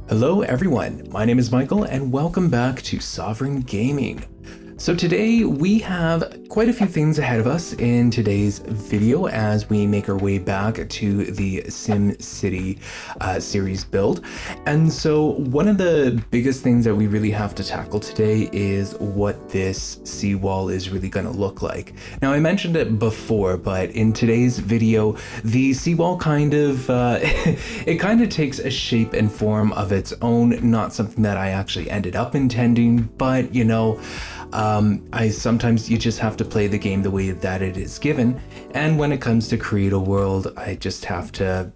Hello everyone, my name is Michael and welcome back to Sovereign Gaming. So today we have quite a few things ahead of us in today's video as we make our way back to the SimCity series build. And so one of the biggest things that we really have to tackle today is what this seawall is really going to look like. Now I mentioned it before, but in today's video, the seawall kind of, it kind of takes a shape and form of its own, not something that I actually ended up intending, but you know, sometimes you just have to play the game the way that it is given, and when it comes to create a world, I just have to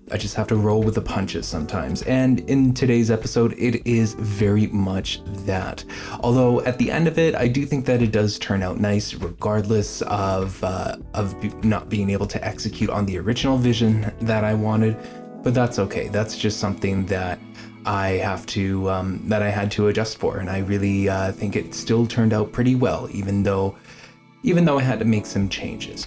roll with the punches sometimes. And in today's episode, it is very much that. Although at the end of it, I do think that it does turn out nice, regardless of not being able to execute on the original vision that I wanted. But that's okay. That's just something that I had to adjust for, and I really think it still turned out pretty well, even though I had to make some changes.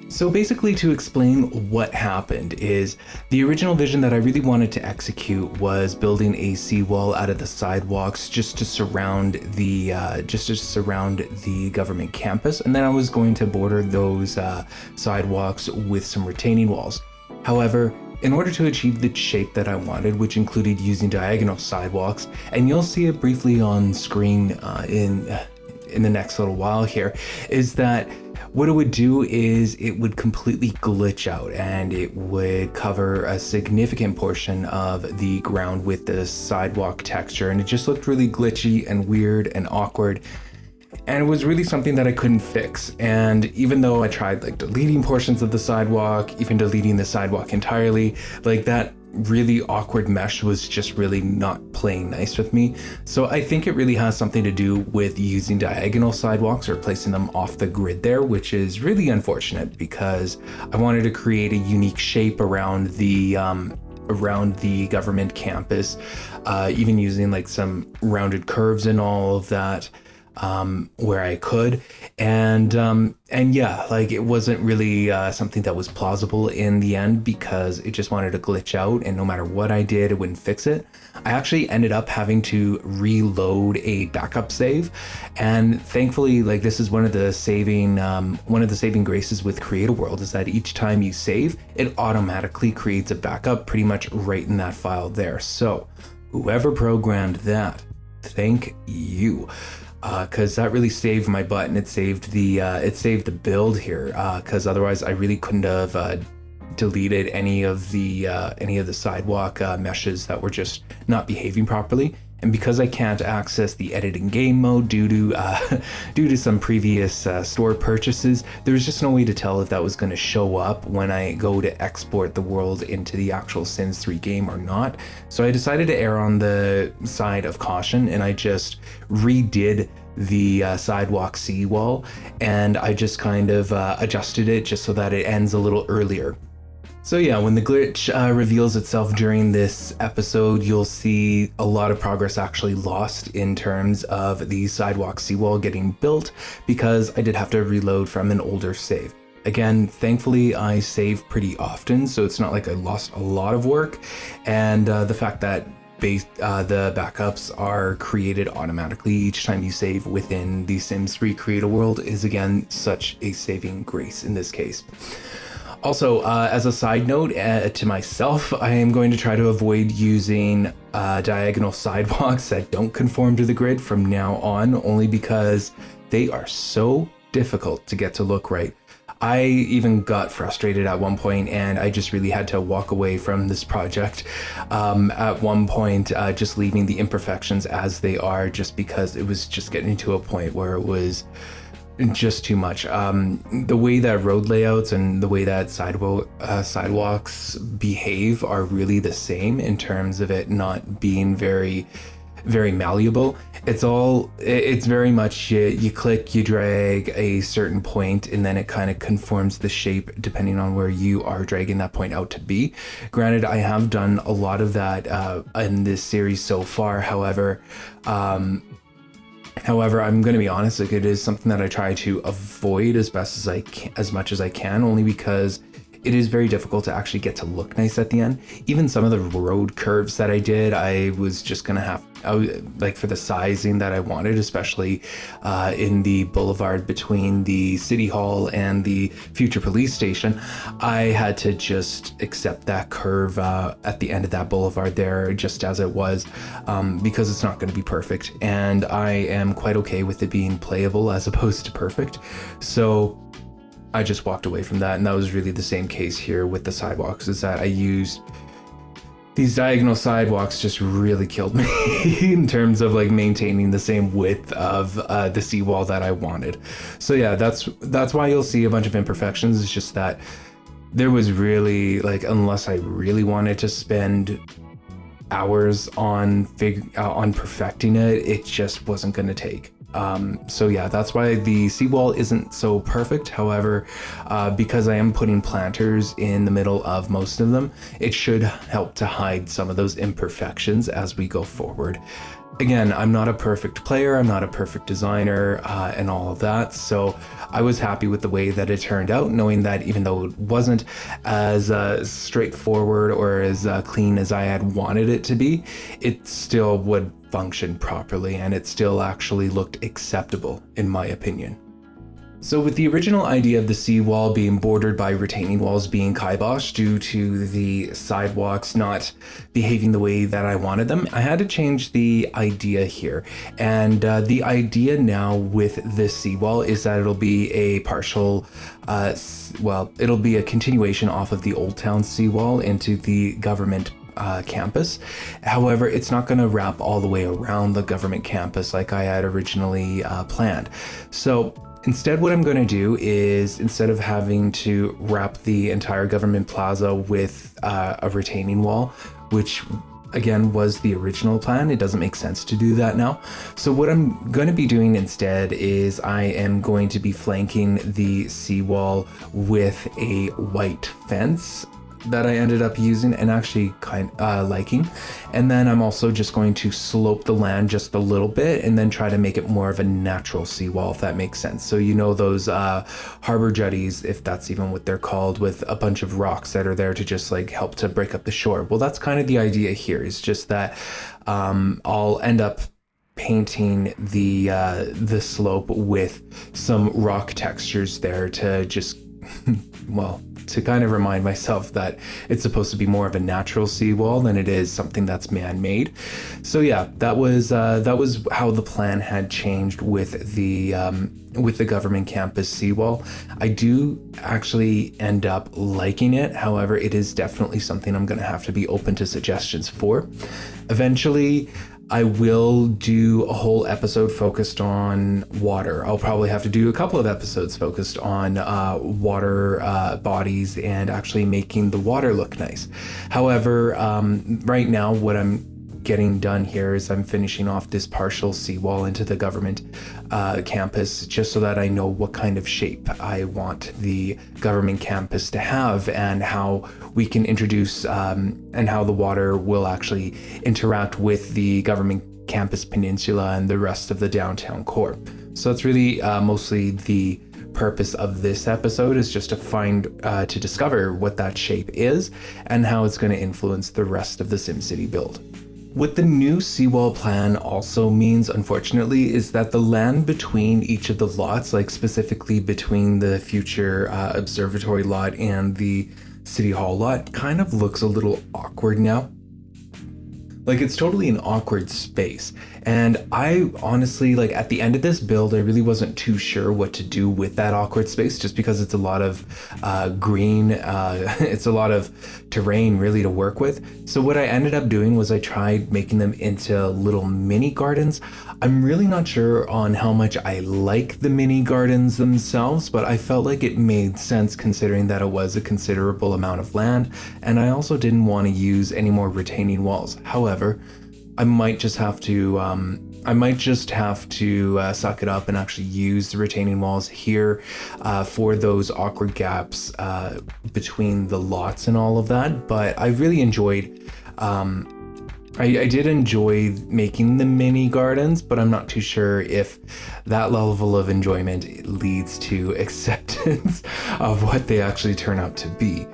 So basically, to explain what happened is the original vision that I really wanted to execute was building a seawall out of the sidewalks just to surround the government campus, and then I was going to border those sidewalks with some retaining walls. However, in order to achieve the shape that I wanted, which included using diagonal sidewalks, and you'll see it briefly on screen in the next little while here, is that what it would do is it would completely glitch out and it would cover a significant portion of the ground with the sidewalk texture, and it just looked really glitchy and weird and awkward. And it was really something that I couldn't fix. And even though I tried deleting portions of the sidewalk, even deleting the sidewalk entirely, that really awkward mesh was just really not playing nice with me. So I think it really has something to do with using diagonal sidewalks or placing them off the grid there, which is really unfortunate because I wanted to create a unique shape around the government campus, even using some rounded curves and all of that. Where I could, and yeah, it wasn't really something that was plausible in the end because it just wanted to glitch out, and no matter what I did, it wouldn't fix it. I actually ended up having to reload a backup save, and thankfully, this is one of the saving graces with Create a World is that each time you save, it automatically creates a backup pretty much right in that file there. So whoever programmed that, thank you. Because that really saved my butt, and it saved the build here. Because otherwise, I really couldn't have deleted any of the sidewalk meshes that were just not behaving properly. And because I can't access the edit in game mode due to some previous store purchases, there's just no way to tell if that was going to show up when I go to export the world into the actual Sims 3 game or not. So I decided to err on the side of caution, and I just redid the sidewalk seawall, and I just kind of adjusted it just so that it ends a little earlier. So yeah, when the glitch reveals itself during this episode, you'll see a lot of progress actually lost in terms of the sidewalk seawall getting built because I did have to reload from an older save. Again, thankfully I save pretty often, so it's not like I lost a lot of work, and the fact that the backups are created automatically each time you save within the Sims 3 Create a World is again such a saving grace in this case. Also, as a side note to myself, I am going to try to avoid using diagonal sidewalks that don't conform to the grid from now on, only because they are so difficult to get to look right. I even got frustrated at one point, and I just really had to walk away from this project at one point, just leaving the imperfections as they are, just because it was just getting to a point where it was just too much. The way that road layouts and the way that sidewalks behave are really the same in terms of it not being very malleable. It's very much you click, you drag a certain point, and then it kind of conforms the shape depending on where you are dragging that point out to be. Granted, I have done a lot of that in this series so far. However, I'm going to be honest, it is something that I try to avoid as much as I can, only because it is very difficult to actually get to look nice at the end. Even some of the road curves that I did, I was just gonna have, like for the sizing that I wanted, especially in the boulevard between the city hall and the future police station, I had to just accept that curve at the end of that boulevard there just as it was, because it's not going to be perfect, and I am quite okay with it being playable as opposed to perfect. So I just walked away from that, and that was really the same case here with the sidewalks, is that I used these diagonal sidewalks just really killed me in terms of like maintaining the same width of the seawall that I wanted. So yeah, that's why you'll see a bunch of imperfections. It's just that there was really, like, unless I really wanted to spend hours on perfecting it, it just wasn't going to take. So yeah, that's why the seawall isn't so perfect. However, because I am putting planters in the middle of most of them, it should help to hide some of those imperfections as we go forward. Again, I'm not a perfect player, I'm not a perfect designer, and all of that, so I was happy with the way that it turned out, knowing that even though it wasn't as straightforward or as clean as I had wanted it to be, it still would function properly, and it still actually looked acceptable, in my opinion. So with the original idea of the seawall being bordered by retaining walls being kiboshed due to the sidewalks not behaving the way that I wanted them, I had to change the idea here. And the idea now with this seawall is that it'll be a partial, it'll be a continuation off of the Old Town seawall into the government campus. However, it's not going to wrap all the way around the government campus like I had originally planned. So instead, what I'm going to do is, instead of having to wrap the entire government plaza with a retaining wall, which again was the original plan, it doesn't make sense to do that now. So what I'm going to be doing instead is I am going to be flanking the seawall with a white fence that I ended up using and actually liking. And then I'm also just going to slope the land just a little bit and then try to make it more of a natural seawall, if that makes sense. So you know those harbor jetties, if that's even what they're called, with a bunch of rocks that are there to just like help to break up the shore. Well, that's kind of the idea here. It's just that I'll end up painting the slope with some rock textures there to just well, to kind of remind myself that it's supposed to be more of a natural seawall than it is something that's man-made. So yeah, that was how the plan had changed with the government campus seawall. I do actually end up liking it. However, it is definitely something I'm going to have to be open to suggestions for. Eventually, I will do a whole episode focused on water. I'll probably have to do a couple of episodes focused on water bodies and actually making the water look nice. However, right now what I'm getting done here is I'm finishing off this partial seawall into the government campus, just so that I know what kind of shape I want the government campus to have and how we can introduce and how the water will actually interact with the government campus peninsula and the rest of the downtown core. So that's really mostly the purpose of this episode, is just to discover what that shape is and how it's going to influence the rest of the SimCity build. What the new seawall plan also means, unfortunately, is that the land between each of the lots, like specifically between the future observatory lot and the city hall lot, kind of looks a little awkward now. Like, it's totally an awkward space. And I honestly, like, at the end of this build, I really wasn't too sure what to do with that awkward space, just because it's a lot of green, it's a lot of terrain really to work with. So what I ended up doing was I tried making them into little mini gardens. I'm really not sure on how much I like the mini gardens themselves, but I felt like it made sense considering that it was a considerable amount of land, and I also didn't want to use any more retaining walls. However, I might just have to suck it up and actually use the retaining walls here for those awkward gaps between the lots and all of that. But I really enjoyed I did enjoy making the mini gardens, but I'm not too sure if that level of enjoyment leads to acceptance of what they actually turn out to be.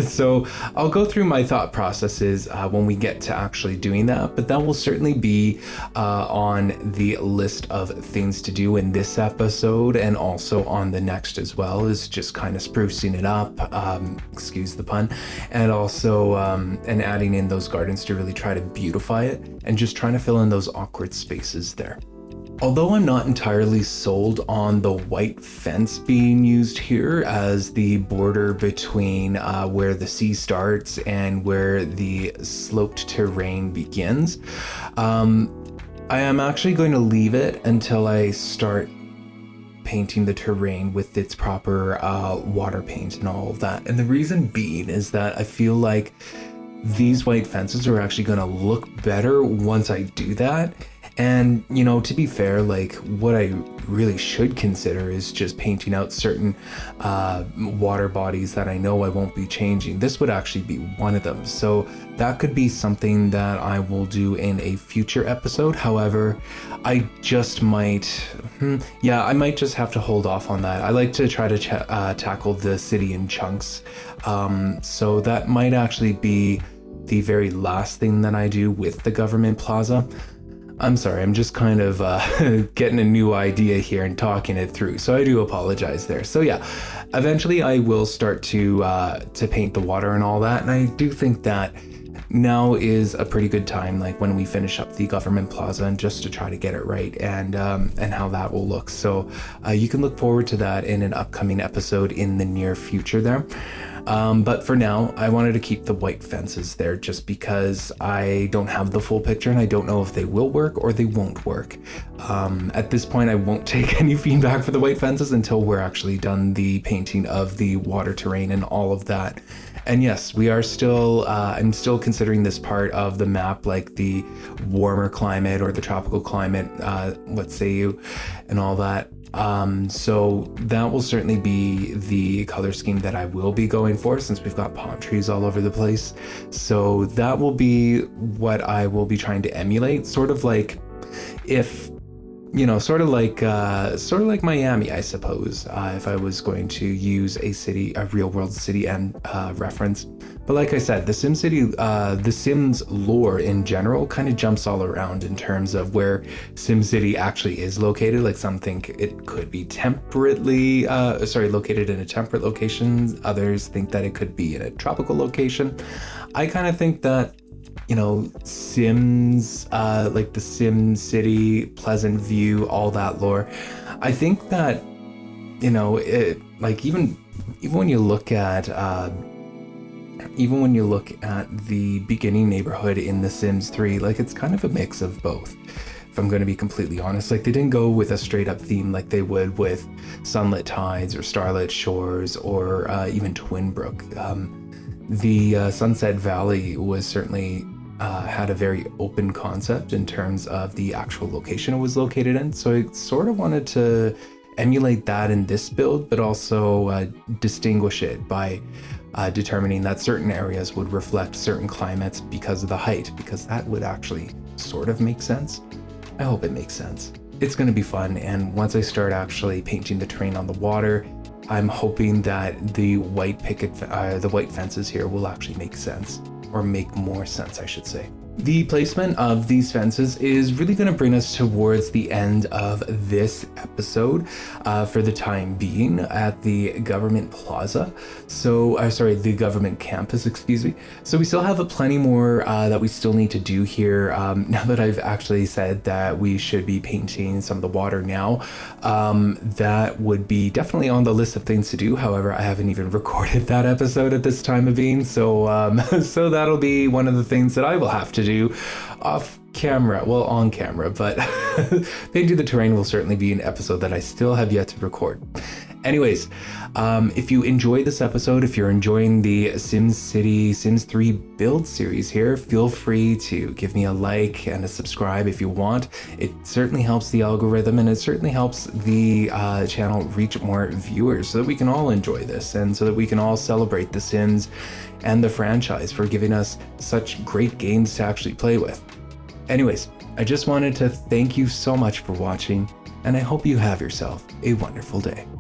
So I'll go through my thought processes when we get to actually doing that, but that will certainly be on the list of things to do in this episode, and also on the next as well, is just kind of sprucing it up, excuse the pun, and also and adding in those gardens to really try to beautify it and just trying to fill in those awkward spaces there. Although I'm not entirely sold on the white fence being used here as the border between where the sea starts and where the sloped terrain begins, I am actually going to leave it until I start painting the terrain with its proper water paint and all of that. And the reason being is that I feel like these white fences are actually going to look better once I do that. And, you know, to be fair, like, what I really should consider is just painting out certain water bodies that I know I won't be changing. This would actually be one of them. So that could be something that I will do in a future episode. However, I just might, I might just have to hold off on that. I like to try to tackle the city in chunks. So that might actually be the very last thing that I do with the government plaza. I'm sorry, I'm just kind of getting a new idea here and talking it through, so I do apologize there. So yeah, eventually I will start to paint the water and all that, and I do think that now is a pretty good time, like when we finish up the government plaza, and just to try to get it right and how that will look. So you can look forward to that in an upcoming episode in the near future there. But for now, I wanted to keep the white fences there just because I don't have the full picture and I don't know if they will work or they won't work. At this point, I won't take any feedback for the white fences until we're actually done the painting of the water terrain and all of that. And yes, we are still, I'm still considering this part of the map, like the warmer climate or the tropical climate, let's say you, and all that. So that will certainly be the color scheme that I will be going for, since we've got palm trees all over the place. So that will be what I will be trying to emulate, sort of like if, you know, sort of like Miami, I suppose, if I was going to use a real world city and reference. But like I said, the Sims lore in general kind of jumps all around in terms of where SimCity actually is located. Like some think it could be located in a temperate location. Others think that it could be in a tropical location. I kind of think that, you know, Sims, like the Sim City, Pleasant View, all that lore. I think that, you know, it, like even when you look at the beginning neighborhood in The Sims 3, like it's kind of a mix of both. If I'm going to be completely honest, like they didn't go with a straight up theme like they would with Sunlit Tides or Starlit Shores or even Twinbrook. The Sunset Valley was certainly had a very open concept in terms of the actual location it was located in. So I sort of wanted to emulate that in this build, but also distinguish it by determining that certain areas would reflect certain climates because of the height, because that would actually sort of make sense. I hope it makes sense. It's going to be fun, and once I start actually painting the terrain on the water, I'm hoping that the white fences here will actually make sense, or make more sense, I should say. The placement of these fences is really going to bring us towards the end of this episode for the time being at the government plaza. So, the government campus, excuse me. So we still have plenty more that we still need to do here. Now that I've actually said that we should be painting some of the water now, that would be definitely on the list of things to do. However, I haven't even recorded that episode at this time of being. So, so that'll be one of the things that I will have to do off camera, well, on camera, but painting the terrain will certainly be an episode that I still have yet to record. Anyways, if you enjoyed this episode, if you're enjoying the SimCity Sims 3 build series here, feel free to give me a like and a subscribe if you want. It certainly helps the algorithm, and it certainly helps the channel reach more viewers so that we can all enjoy this and so that we can all celebrate The Sims and the franchise for giving us such great games to actually play with. Anyways, I just wanted to thank you so much for watching, and I hope you have yourself a wonderful day.